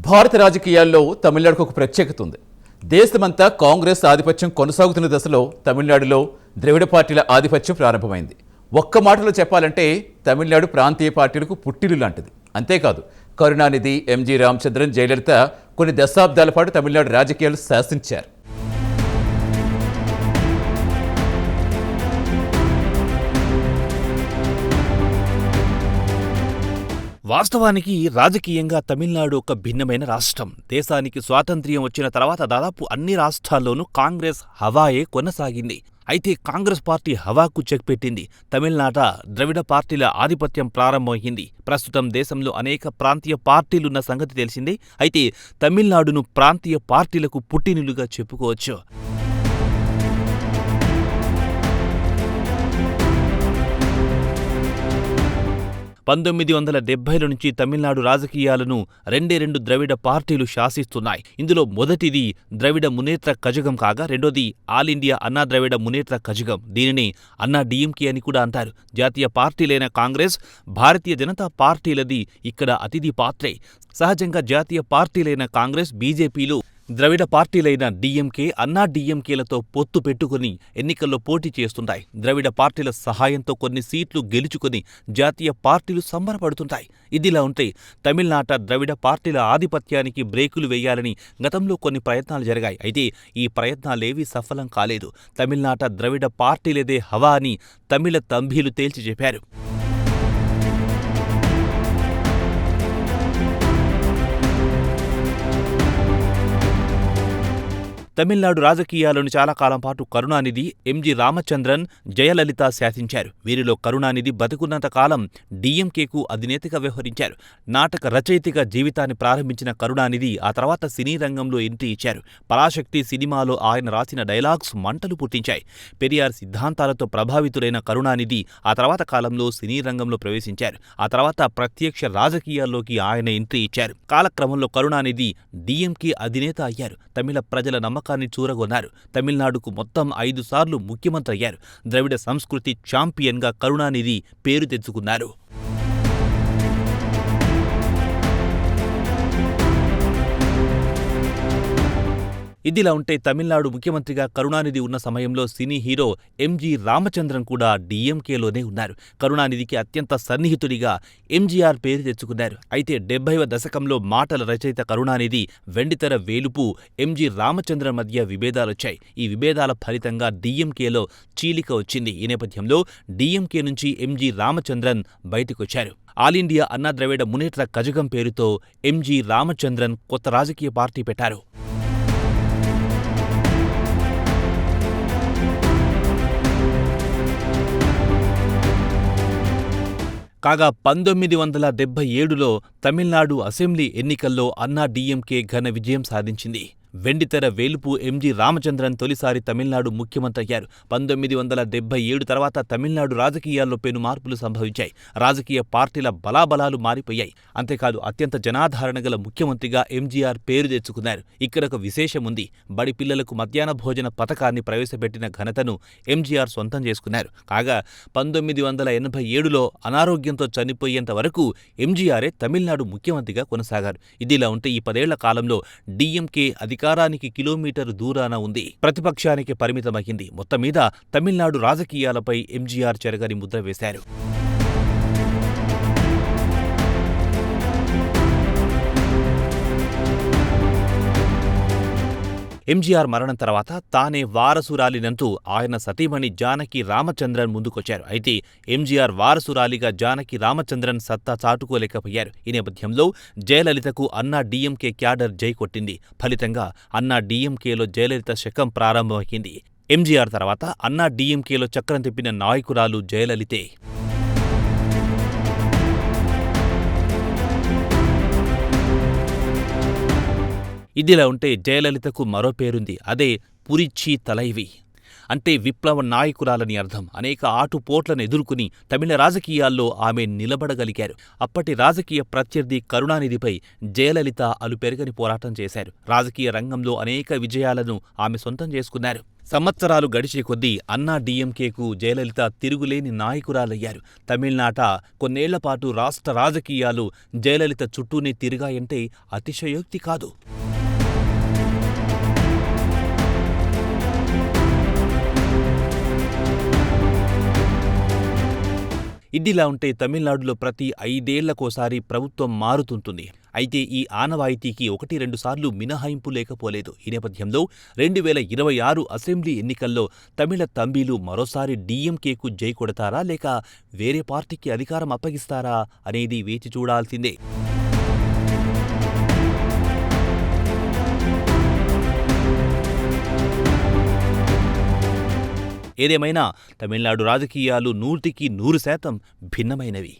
భారత రాజకీయాల్లో తమిళనాడుకు ఒక ప్రత్యేకత ఉంది. దేశమంతా కాంగ్రెస్ ఆధిపత్యం కొనసాగుతున్న దశలో తమిళనాడులో ద్రవిడ పార్టీల ఆధిపత్యం ప్రారంభమైంది. ఒక్క మాటలో చెప్పాలంటే తమిళనాడు ప్రాంతీయ పార్టీలకు పుట్టిల్లు లాంటిది. అంతేకాదు, కరుణానిధి, ఎంజి రామచంద్రన్, జయలలిత కొన్ని దశాబ్దాల పాటు తమిళనాడు రాజకీయాలు శాసించారు. వాస్తవానికి రాజకీయంగా తమిళనాడు ఒక భిన్నమైన రాష్ట్రం. దేశానికి స్వాతంత్ర్యం వచ్చిన తర్వాత దాదాపు అన్ని రాష్ట్రాల్లోనూ కాంగ్రెస్ హవాయే కొనసాగింది. అయితే కాంగ్రెస్ పార్టీ హవాకు చెక్ పెట్టింది. తమిళనాట ద్రవిడ పార్టీల ఆధిపత్యం ప్రారంభమైంది. ప్రస్తుతం దేశంలో అనేక ప్రాంతీయ పార్టీలున్న సంగతి తెలిసిందే. అయితే తమిళనాడును ప్రాంతీయ పార్టీలకు పుట్టినిల్లుగా చెప్పుకోవచ్చు. 1970ల నుంచి తమిళనాడు రాజకీయాలను రెండు ద్రవిడ పార్టీలు శాసిస్తున్నాయి. ఇందులో మొదటిది ద్రవిడ మునేత్ర కజగం కాగా రెండోది ఆల్ ఇండియా అన్నా ద్రవిడ మునేత్ర కజగం. దీనిని అన్నా డిఎంకే అని కూడా అంటారు. జాతీయ పార్టీలైన కాంగ్రెస్, భారతీయ జనతా పార్టీలది ఇక్కడ అతిథి పాత్రే. సహజంగా జాతీయ పార్టీలైన కాంగ్రెస్, బీజేపీలు ద్రవిడ పార్టీలైన డిఎంకే, అన్నా డిఎంకేలతో పొత్తు పెట్టుకుని ఎన్నికల్లో పోటీ చేస్తుంటాయి. ద్రవిడ పార్టీల సహాయంతో కొన్ని సీట్లు గెలుచుకుని జాతీయ పార్టీలు సంబరపడుతుంటాయి. ఇదిలా ఉంటే తమిళనాట ద్రవిడ పార్టీల ఆధిపత్యానికి బ్రేకులు వేయాలని గతంలో కొన్ని ప్రయత్నాలు జరిగాయి. అయితే ఈ ప్రయత్నాలేవీ సఫలం కాలేదు. తమిళనాట ద్రవిడ పార్టీలదే హవా అని తమిళ తంబీలు తేల్చి చెప్పారు. తమిళనాడు రాజకీయాలను చాలా కాలం పాటు కరుణానిధి, ఎంజి రామచంద్రన్, జయలలిత శాసించారు. వీరిలో కరుణానిధి బతికున్నంత కాలం డిఎంకేకు అధినేతగా వ్యవహరించారు. నాటక రచయితగా జీవితాన్ని ప్రారంభించిన కరుణానిధి ఆ తర్వాత సినీ రంగంలో ఎంట్రీ ఇచ్చారు. పరాశక్తి సినిమాలో ఆయన రాసిన డైలాగ్స్ మంటలు పుట్టించాయి. పెరియార్ సిద్ధాంతాలతో ప్రభావితులైన కరుణానిధి ఆ తర్వాత కాలంలో సినీ రంగంలో ప్రవేశించారు. ఆ తర్వాత ప్రత్యక్ష రాజకీయాల్లోకి ఆయన ఎంట్రీ ఇచ్చారు. కాలక్రమంలో కరుణానిధి డిఎంకే అధినేత అయ్యారు. తమిళ ప్రజల నమ్మకాన్ని చూరగొన్నారు. తమిళనాడుకు మొత్తం 5 సార్లు ముఖ్యమంత్రి అయ్యారు. ద్రవిడ సంస్కృతి ఛాంపియన్గా కరుణానిధి పేరు తెచ్చుకున్నారు. ఇదిలా ఉంటే తమిళనాడు ముఖ్యమంత్రిగా కరుణానిధి ఉన్న సమయంలో సినీ హీరో ఎంజి రామచంద్రన్ కూడా డిఎంకేలోనే ఉన్నారు. కరుణానిధికి అత్యంత సన్నిహితుడిగా ఎంజీఆర్ పేరు తెచ్చుకున్నారు. అయితే 70వ దశకంలో మాటల రచయిత కరుణానిధి, వెండితెర వేలుపు ఎంజి రామచంద్రన్ మధ్య విభేదాలొచ్చాయి. ఈ విభేదాల ఫలితంగా డిఎంకేలో చీలిక వచ్చింది. ఈ నేపథ్యంలో డిఎంకే నుంచి ఎంజి రామచంద్రన్ బయటకొచ్చారు. ఆల్ ఇండియా అన్నా ద్రవిడ మునేట్ర కజగం పేరుతో ఎంజి రామచంద్రన్ కొత్త రాజకీయ పార్టీ పెట్టారు. కాగా 1977లో తమిళనాడు అసెంబ్లీ ఎన్నికల్లో అన్నా డిఎంకే ఘన విజయం సాధించింది. వెండితెర వేలుపు ఎంజి రామచంద్రన్ తొలిసారి తమిళనాడు ముఖ్యమంత్రి అయ్యారు. 1977 తర్వాత తమిళనాడు రాజకీయాల్లో పెను మార్పులు సంభవించాయి. రాజకీయ పార్టీల బలాబలాలు మారిపోయాయి. అంతేకాదు అత్యంత జనాదరణ గల ముఖ్యమంత్రిగా ఎంజీఆర్ పేరు తెచ్చుకున్నారు. ఇక్కడొక విశేషముంది. బడి పిల్లలకు మధ్యాహ్న భోజన పథకాన్ని ప్రవేశపెట్టిన ఘనతను ఎంజీఆర్ సొంతం చేసుకున్నారు. కాగా 1987లో అనారోగ్యంతో చనిపోయేంత వరకు ఎంజీఆరే తమిళనాడు ముఖ్యమంత్రిగా కొనసాగారు. ఇదిలా ఉంటే ఈ 10 ఏళ్ల కాలంలో డిఎంకే అధికారానికి కిలోమీటరు దూరాన ఉంది. ప్రతిపక్షానికి పరిమితమైంది. మొత్తం మీద తమిళనాడు రాజకీయాలపై ఎంజీఆర్ చెరగని ముద్ర వేశారు. ఎంజీఆర్ మరణం తర్వాత తానే వారసురాలినంటూ ఆయన సతీమణి జానకి రామచంద్రన్ ముందుకొచ్చారు. అయితే ఎంజీఆర్ వారసురాలిగా జానకి రామచంద్రన్ సత్తా చాటుకోలేకపోయారు. ఈ నేపథ్యంలో జయలలితకు అన్నా డిఎంకే క్యాడర్ జై కొట్టింది. ఫలితంగా అన్నా డిఎంకేలో జయలలిత శకం ప్రారంభమైంది. ఎంజీఆర్ తర్వాత అన్నా డిఎంకేలో చక్రం తిప్పిన నాయకురాలు జయలలితే. ఇదిలా ఉంటే జయలలితకు మరో పేరుంది. అదే పురిచ్చి తలైవి. అంటే విప్లవ నాయకురాలని అర్థం. అనేక ఆటుపోట్లను ఎదుర్కొని తమిళ రాజకీయాల్లో ఆమె నిలబడగలిగారు. అప్పటి రాజకీయ ప్రత్యర్థి కరుణానిధిపై జయలలిత అలుపెరగని పోరాటం చేశారు. రాజకీయ రంగంలో అనేక విజయాలను ఆమె సొంతం చేసుకున్నారు. సంవత్సరాలు గడిచే కొద్దీ అన్నా డీఎంకేకు జయలలిత తిరుగులేని నాయకురాలయ్యారు. తమిళనాట కొన్నేళ్లపాటు రాష్ట్ర రాజకీయాలు జయలలిత చుట్టూనే తిరిగాయంటే అతిశయోక్తి కాదు. ఇదిలా ఉంటే తమిళనాడులో ప్రతి 5 ఏళ్లకోసారి ప్రభుత్వం మారుతుంటుంది. అయితే ఈ ఆనవాయితీకి 1-2 సార్లు మినహాయింపు లేకపోలేదు. ఈ నేపథ్యంలో 2026 అసెంబ్లీ ఎన్నికల్లో తమిళ తంబీలు మరోసారి డీఎంకేకు జై కొడతారా లేక వేరే పార్టీకి అధికారం అప్పగిస్తారా అనేది వేచి చూడాల్సిందే. ఏదేమైనా తమిళనాడు రాజకీయాలు 100% భిన్నమైనవి.